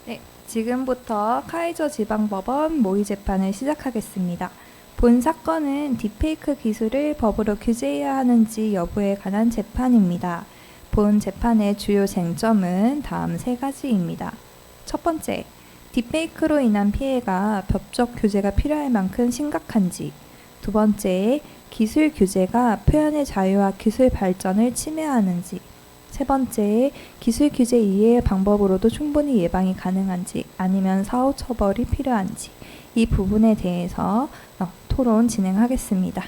네, 지금부터 카이저 지방법원 모의 재판을 시작하겠습니다. 본 사건은 딥페이크 기술을 법으로 규제해야 하는지 여부에 관한 재판입니다. 본 재판의 주요 쟁점은 다음 세 가지입니다. 첫 번째, 딥페이크로 인한 피해가 법적 규제가 필요할 만큼 심각한지. 두 번째, 기술 규제가 표현의 자유와 기술 발전을 침해하는지. 세 번째, 기술 규제 이외의 방법으로도 충분히 예방이 가능한지 아니면 사후 처벌이 필요한지 이 부분에 대해서 토론 진행하겠습니다.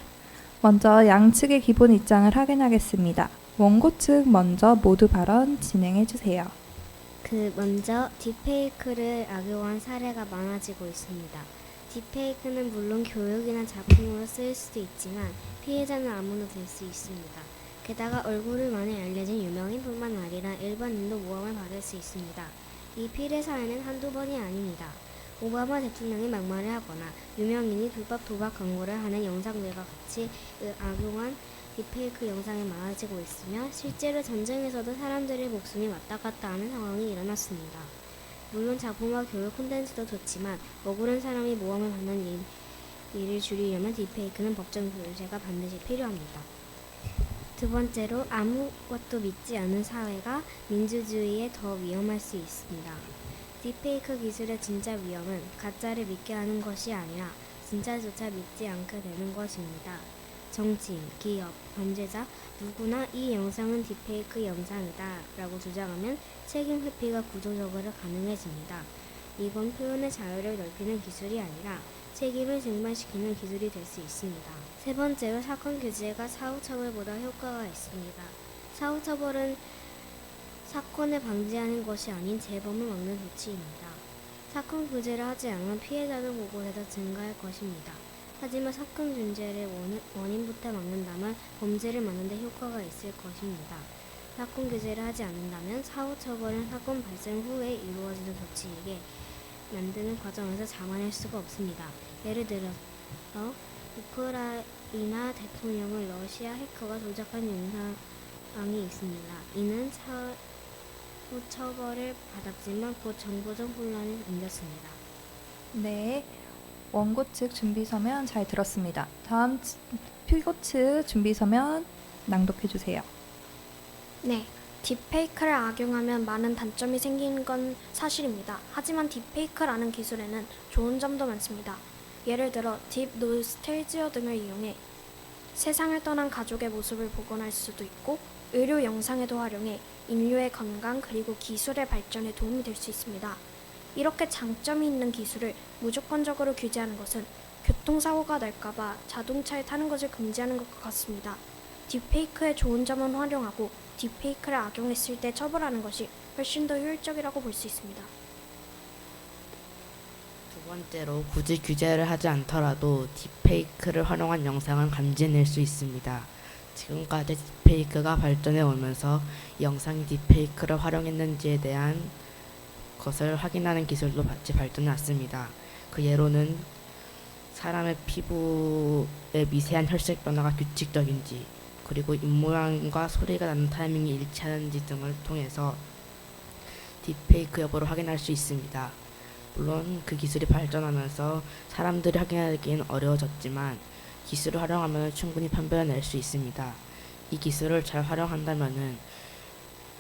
먼저 양측의 기본 입장을 확인하겠습니다. 원고 측 먼저 모두 발언 진행해 주세요. 먼저 딥페이크를 악용한 사례가 많아지고 있습니다. 딥페이크는 물론 교육이나 작품으로 쓰일 수도 있지만 피해자는 아무나 될 수 있습니다. 게다가 얼굴을 많이 알려진 유명인뿐만 아니라 일반인도 모함을 받을 수 있습니다. 이 피해 사례는 한두 번이 아닙니다. 오바마 대통령이 막말을 하거나 유명인이 불법 도박 광고를 하는 영상들과 같이 악용한 딥페이크 영상이 많아지고 있으며 실제로 전쟁에서도 사람들의 목숨이 왔다 갔다 하는 상황이 일어났습니다. 물론 작품과 교육 콘텐츠도 좋지만 억울한 사람이 모함을 받는 일을 줄이려면 딥페이크는 법정 규제가 반드시 필요합니다. 두 번째로 아무것도 믿지 않는 사회가 민주주의에 더 위험할 수 있습니다. 딥페이크 기술의 진짜 위험은 가짜를 믿게 하는 것이 아니라 진짜조차 믿지 않게 되는 것입니다. 정치인, 기업, 범죄자 누구나 이 영상은 딥페이크 영상이다 라고 주장하면 책임 회피가 구조적으로 가능해집니다. 이건 표현의 자유를 넓히는 기술이 아니라 책임을 증발시키는 기술이 될 수 있습니다. 세 번째로 사건 규제가 사후 처벌보다 효과가 있습니다. 사후 처벌은 사건을 방지하는 것이 아닌 재범을 막는 조치입니다. 사건 규제를 하지 않으면 피해자는 곳곳에서 증가할 것입니다. 하지만 사건 중재를 원인부터 막는다면 범죄를 막는 데 효과가 있을 것입니다. 사건 규제를 하지 않는다면 사후 처벌은 사건 발생 후에 이루어지는 조치이게 만드는 과정에서 잡아낼 수가 없습니다. 예를 들어서 우크라이나 대통령을 러시아 해커가 조작한 영상이 있습니다. 이는 사후 처벌을 받았지만 곧 정보적 혼란을 안겼습니다. 네, 원고 측 준비 서면 잘 들었습니다. 다음 피고 측 준비 서면 낭독해 주세요. 네, 딥페이크를 악용하면 많은 단점이 생기는 건 사실입니다. 하지만 딥페이크라는 기술에는 좋은 점도 많습니다. 예를 들어 딥 노스텔지어 등을 이용해 세상을 떠난 가족의 모습을 복원할 수도 있고 의료 영상에도 활용해 인류의 건강 그리고 기술의 발전에 도움이 될 수 있습니다. 이렇게 장점이 있는 기술을 무조건적으로 규제하는 것은 교통사고가 날까봐 자동차에 타는 것을 금지하는 것과 같습니다. 딥페이크의 좋은 점은 활용하고 딥페이크를 악용했을 때 처벌하는 것이 훨씬 더 효율적이라고 볼 수 있습니다. 두 번째로 굳이 규제를 하지 않더라도 딥페이크를 활용한 영상은 감지해낼 수 있습니다. 지금까지 딥페이크가 발전해 오면서 이 영상이 딥페이크를 활용했는지에 대한 것을 확인하는 기술도 같이 발전해 왔습니다. 그 예로는 사람의 피부의 미세한 혈색 변화가 규칙적인지 그리고 입모양과 소리가 나는 타이밍이 일치하는지 등을 통해서 딥페이크 여부를 확인할 수 있습니다. 물론 그 기술이 발전하면서 사람들이 확인하기엔 어려워졌지만 기술을 활용하면 충분히 판별해낼 수 있습니다. 이 기술을 잘 활용한다면은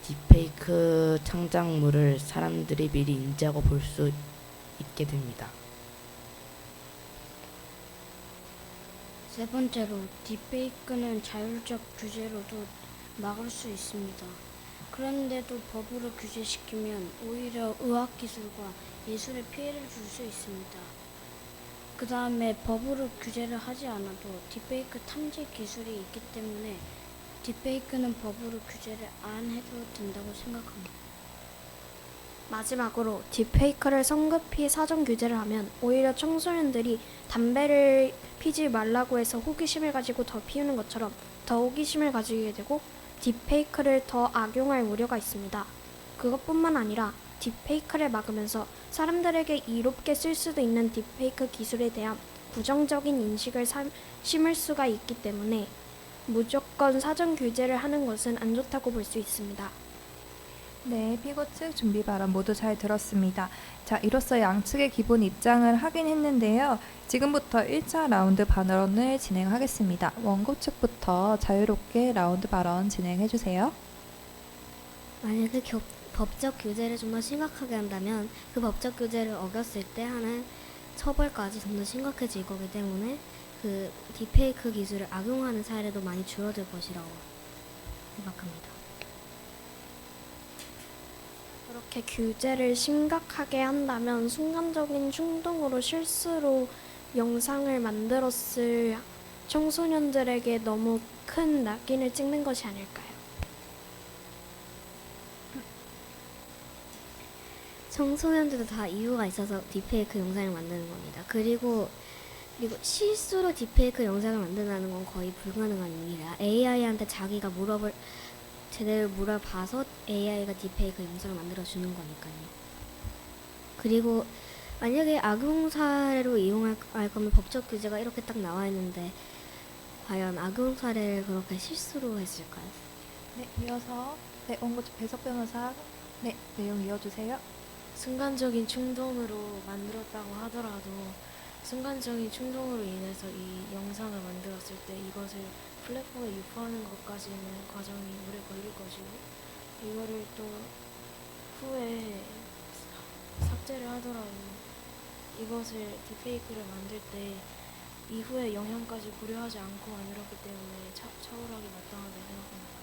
딥페이크 창작물을 사람들이 미리 인지하고 볼 수 있게 됩니다. 세 번째로 딥페이크는 자율적 규제로도 막을 수 있습니다. 그런데도 법으로 규제시키면 오히려 의학기술과 예술에 피해를 줄 수 있습니다. 그 다음에 법으로 규제를 하지 않아도 딥페이크 탐지 기술이 있기 때문에 딥페이크는 법으로 규제를 안 해도 된다고 생각합니다. 마지막으로 딥페이크를 성급히 사전 규제를 하면 오히려 청소년들이 담배를 피지 말라고 해서 호기심을 가지고 더 피우는 것처럼 더 호기심을 가지게 되고 딥페이크를 더 악용할 우려가 있습니다. 그것뿐만 아니라 딥페이크를 막으면서 사람들에게 이롭게 쓸 수도 있는 딥페이크 기술에 대한 부정적인 인식을 심을 수가 있기 때문에 무조건 사전 규제를 하는 것은 안 좋다고 볼 수 있습니다. 네, 피고 측 준비 발언 모두 잘 들었습니다. 자, 이로써 양측의 기본 입장을 확인했는데요. 지금부터 1차 라운드 발언을 진행하겠습니다. 원고 측부터 자유롭게 라운드 발언 진행해 주세요. 만약에 법적 규제를 좀 더 심각하게 한다면 그 법적 규제를 어겼을 때 하는 처벌까지 좀 더 심각해질 거기 때문에 그 딥페이크 기술을 악용하는 사례도 많이 줄어들 것이라고 생각합니다. 그렇게 규제를 심각하게 한다면 순간적인 충동으로 실수로 영상을 만들었을 청소년들에게 너무 큰 낙인을 찍는 것이 아닐까요? 청소년들도 다 이유가 있어서 딥페이크 영상을 만드는 겁니다. 그리고 실수로 딥페이크 영상을 만든다는 건 거의 불가능한 일이라 AI한테 자기가 제대로 물어봐서 AI가 딥페이크 영상을 만들어주는 거니까요. 그리고 만약에 악용 사례로 이용할 거면 법적 규제가 이렇게 딱 나와 있는데 과연 악용 사례를 그렇게 실수로 했을까요? 네, 이어서 원고 측 배석 변호사 내용 이어주세요. 순간적인 충동으로 만들었다고 하더라도 순간적인 충동으로 인해서 이 영상을 만들었을 때 이것을 플랫폼에 유포하는 것까지는 과정이 오래 걸릴 것이고 이거를 또 후에 삭제를 하더라도 이것을 딥페이크를 만들 때 이후의 영향까지 고려하지 않고 만들었기 때문에 처벌하기 마땅하게 생각합니다.